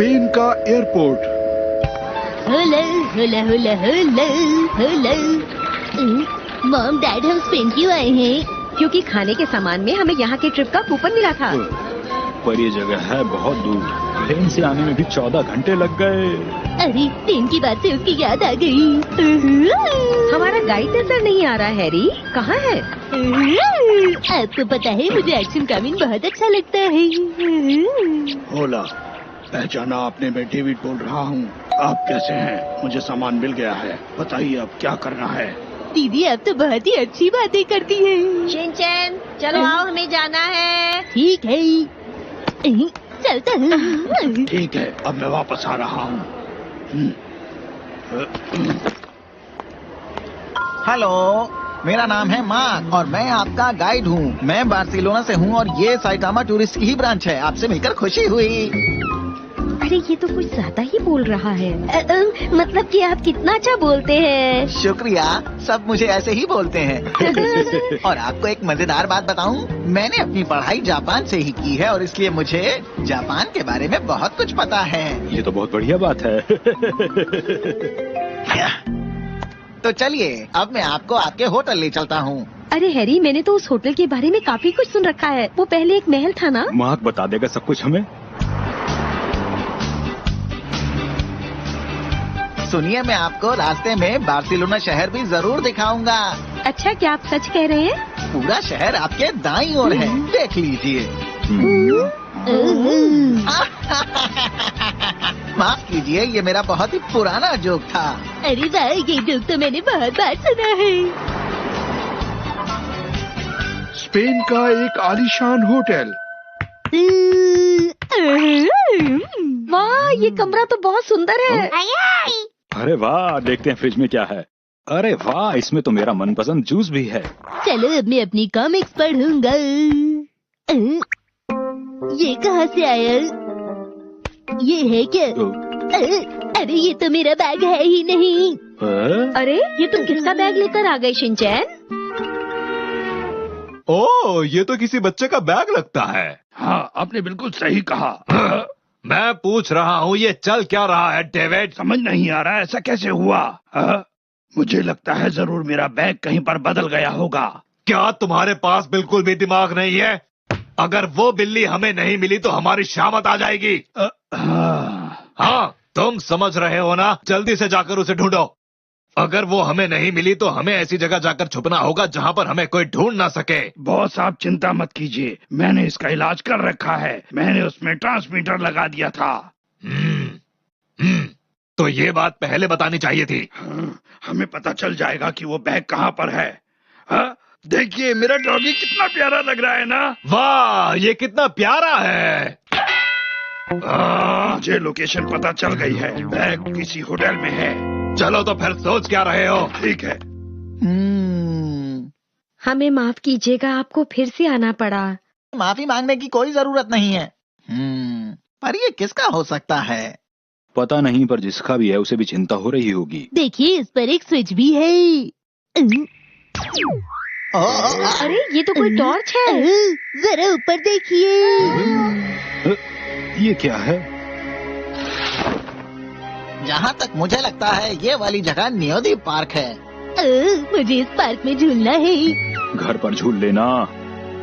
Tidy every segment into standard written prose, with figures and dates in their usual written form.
Spain का airport. होला होला होला होला होला। मॉम डैड हम स्पेन क्यों आए हैं? क्योंकि खाने के सामान में हमें यहाँ के ट्रिप का कूपन मिला था। पर ये जगह है बहुत दूर, ट्रेन से आने में भी 14 घंटे लग गए। अरे ट्रेन की बात से उसकी याद आ गई। हमारा गाइड नजर नहीं आ रहा है हैरी, कहाँ है? आपको पता है मुझे एक्शन कामिन बहुत अच्छा लगता है। होला, पहचाना आपने? मैं डेविड बोल रहा हूँ। आप कैसे हैं? मुझे सामान मिल गया है, बताइए अब क्या करना है। दीदी आप तो बहुत ही अच्छी बातें करती हैं। शिनचैन चलो आओ, हमें जाना है। ठीक है चलता हूँ। ठीक है, अब मैं वापस आ रहा हूँ। हेलो, मेरा नाम है मार्क और मैं आपका गाइड हूँ। मैं बार्सिलोना से हूँ और ये साइटामा टूरिस्ट की ही ब्रांच है। आपसे मिलकर खुशी हुई। अरे ये तो कुछ ज्यादा ही बोल रहा है। मतलब कि आप कितना अच्छा बोलते हैं। शुक्रिया, सब मुझे ऐसे ही बोलते हैं। और आपको एक मजेदार बात बताऊं, मैंने अपनी पढ़ाई जापान से ही की है और इसलिए मुझे जापान के बारे में बहुत कुछ पता है। ये तो बहुत बढ़िया बात है। तो चलिए अब मैं आपको आपके होटल ले चलता हूँ। अरे हैरी, मैंने तो उस होटल के बारे में काफी कुछ सुन रखा है। वो पहले एक महल था ना? मार्क बता देगा सब कुछ हमें। सुनिए, मैं आपको रास्ते में बार्सिलोना शहर भी जरूर दिखाऊंगा। अच्छा, क्या आप सच कह रहे हैं? पूरा शहर आपके दाईं ओर है, देख लीजिए। माफ कीजिए, ये मेरा बहुत ही पुराना जोक था। अरे वाह, ये जोक तो मैंने बहुत बार सुना है। स्पेन का एक आलीशान होटल। वाह, ये कमरा तो बहुत सुंदर है। अरे वाह, देखते हैं फ्रिज में क्या है। अरे वाह, इसमें तो मेरा मनपसंद जूस भी है। चलो अब मैं अपनी कॉमिक्स पढ़ूंगा। ये कहाँ से आया? ये है क्या? अरे ये तो मेरा बैग है ही नहीं। अरे ये तुम किसका बैग लेकर आ गए शिनचैन? ओह, ये तो किसी बच्चे का बैग लगता है। हाँ, आपने बिल्कुल सही कहा। मैं पूछ रहा हूँ, ये चल क्या रहा है डेविड? समझ नहीं आ रहा, ऐसा कैसे हुआ? मुझे लगता है जरूर मेरा बैग कहीं पर बदल गया होगा। क्या तुम्हारे पास बिल्कुल भी दिमाग नहीं है? अगर वो बिल्ली हमें नहीं मिली तो हमारी शामत आ जाएगी। हाँ, तुम समझ रहे हो ना? जल्दी से जाकर उसे ढूंढो। अगर वो हमें नहीं मिली तो हमें ऐसी जगह जाकर छुपना होगा जहाँ पर हमें कोई ढूंढ ना सके। बॉस, आप चिंता मत कीजिए, मैंने इसका इलाज कर रखा है। मैंने उसमें ट्रांसमीटर लगा दिया था। तो ये बात पहले बतानी चाहिए थी। हमें पता चल जाएगा कि वो बैग कहाँ पर है। देखिए, मेरा डॉगी कितना प्यारा लग रहा है ना? वाह, ये कितना प्यारा है। मुझे लोकेशन पता चल गई है, बैग किसी होटल में है। चलो तो फिर सोच क्या रहे हो? ठीक है। हमें माफ कीजिएगा, आपको फिर से आना पड़ा। माफी मांगने की कोई जरूरत नहीं है। पर ये किसका हो सकता है? पता नहीं, पर जिसका भी है उसे भी चिंता हो रही होगी। देखिए, इस पर एक स्विच भी है। अरे ये तो कोई टॉर्च है। जरा ऊपर देखिए। ये क्या है? जहाँ तक मुझे लगता है ये वाली जगह नियोदी पार्क है। मुझे इस पार्क में झूलना है। घर पर झूल लेना।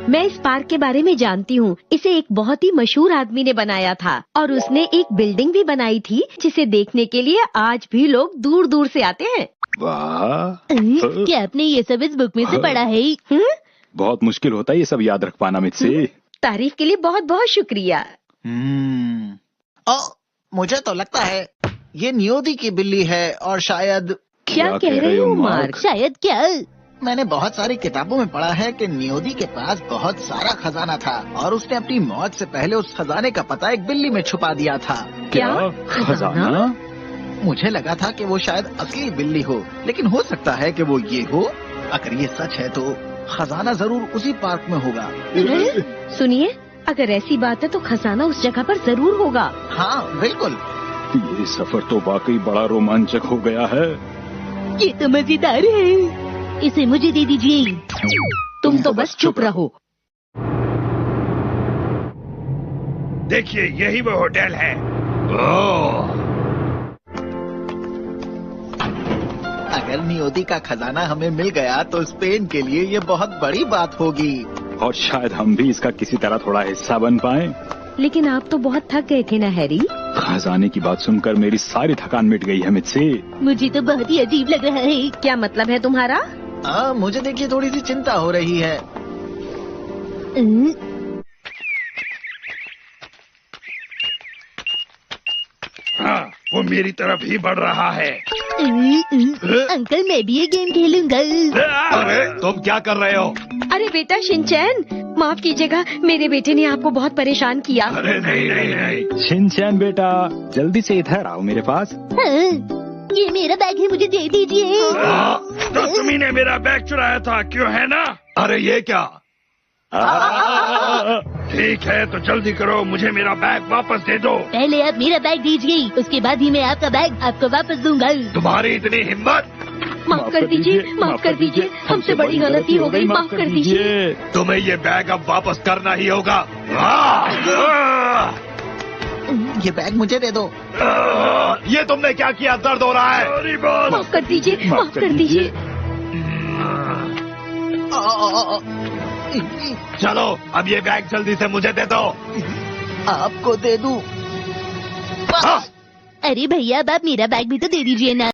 मैं इस पार्क के बारे में जानती हूँ। इसे एक बहुत ही मशहूर आदमी ने बनाया था और उसने एक बिल्डिंग भी बनाई थी जिसे देखने के लिए आज भी लोग दूर दूर से आते हैं। वाह, क्या आपने ये सब इस बुक में से पढ़ा है? बहुत मुश्किल होता है ये सब याद रख पाना मुझसे। तारीफ के लिए बहुत बहुत शुक्रिया। मुझे तो लगता है ये नियोदी की बिल्ली है और शायद। क्या कह रहे हो मार्क? शायद क्या? मैंने बहुत सारी किताबों में पढ़ा है कि नियोदी के पास बहुत सारा खजाना था और उसने अपनी मौत से पहले उस खजाने का पता एक बिल्ली में छुपा दिया था। क्या खजाना? मुझे लगा था कि वो शायद असली बिल्ली हो, लेकिन हो सकता है कि वो ये हो। अगर ये सच है तो खजाना जरूर उसी पार्क में होगा। सुनिए, अगर ऐसी बात है तो खजाना उस जगह पर जरूर होगा। हाँ बिल्कुल। ये सफर तो वाकई बड़ा रोमांचक हो गया है। ये तो मजेदार है, इसे मुझे दे दीजिए। तुम तो बस चुप रहो। देखिए, यही वो होटल है। ओह, अगर नियोती का खजाना हमें मिल गया तो स्पेन के लिए ये बहुत बड़ी बात होगी। और शायद हम भी इसका किसी तरह थोड़ा हिस्सा बन पाए। लेकिन आप तो बहुत थक गए थे ना हैरी। खजाने की बात सुनकर मेरी सारी थकान मिट गई है मुझसे। मुझे तो बहुत ही अजीब लग रहा है। क्या मतलब है तुम्हारा? मुझे देखिए थोड़ी सी चिंता हो रही है। हाँ, वो मेरी तरफ ही बढ़ रहा है। अंकल मैं भी ये गेम खेलूंगा। अरे तुम क्या कर रहे हो? अरे बेटा शिनचैन, माफ कीजिएगा, मेरे बेटे ने आपको बहुत परेशान किया। अरे नहीं नहीं नहीं, शिनचैन बेटा, जल्दी से इधर आओ मेरे पास। हाँ, ये मेरा बैग है, मुझे दे दीजिए। तो तुम्ही ने मेरा बैग चुराया था, क्यों है ना? अरे ये क्या? ठीक है तो जल्दी करो, मुझे मेरा बैग वापस दे दो। पहले आप मेरा बैग दीजिए, उसके बाद ही मैं आपका बैग आपको वापस दूंगा। तुम्हारी इतनी हिम्मत? माफ कर दीजिए, माफ कर दीजिए, हमसे बड़ी गलती हो गई, माफ कर दीजिए। तुम्हें ये बैग अब वापस करना ही होगा। ये बैग मुझे दे दो। ये तुमने क्या किया? दर्द हो रहा है? Sorry boss. माफ कर दीजिए, माफ कर दीजिए। चलो अब ये बैग जल्दी से मुझे दे दो। आपको दे दूं? हाँ। अरे भैया अब आप मेरा बैग भी तो दे दीजिए ना।